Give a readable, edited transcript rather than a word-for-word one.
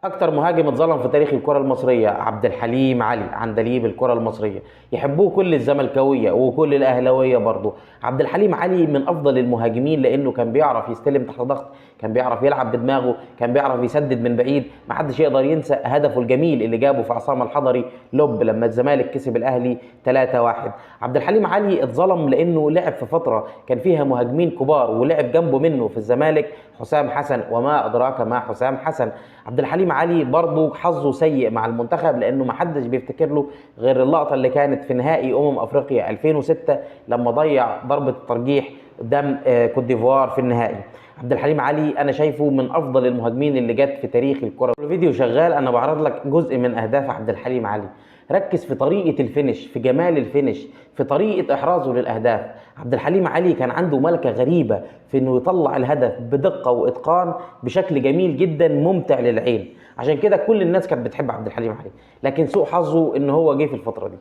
اكتر مهاجم اتظلم في تاريخ الكره المصريه عبد الحليم علي، عندليب الكره المصريه. يحبوه كل الزملكاويه وكل الاهلاويه برضه. عبد الحليم علي من افضل المهاجمين لانه كان بيعرف يستلم تحت ضغط، كان بيعرف يلعب بدماغه، كان بيعرف يسدد من بعيد. ما حدش يقدر ينسى هدفه الجميل اللي جابه في عصام الحضري لوب لما الزمالك كسب الاهلي 3-1. عبد الحليم علي اتظلم لانه لعب في فتره كان فيها مهاجمين كبار، ولعب جنبه منه في الزمالك حسام حسن، وما ادراك ما حسام حسن. عبد الحليم علي برضه حظه سيء مع المنتخب لانه ما حدش بيفتكر له غير اللقطه اللي كانت في نهائي افريقيا 2006 لما ضيع ضربه الترجيح قدام كوت ديفوار في النهائي. عبد الحليم علي انا شايفه من افضل المهاجمين اللي جت في تاريخ الكره. الفيديو شغال، انا بعرض لك جزء من اهداف عبد الحليم علي. ركز في طريقه الفينش، في جمال الفينش، في طريقه احرازه للاهداف. عبد الحليم علي كان عنده ملكه غريبه في انه يطلع الهدف بدقه واتقان بشكل جميل جدا ممتع للعين. عشان كده كل الناس كانت بتحب عبد الحليم علي، لكن سوء حظه ان هو جه في الفتره دي.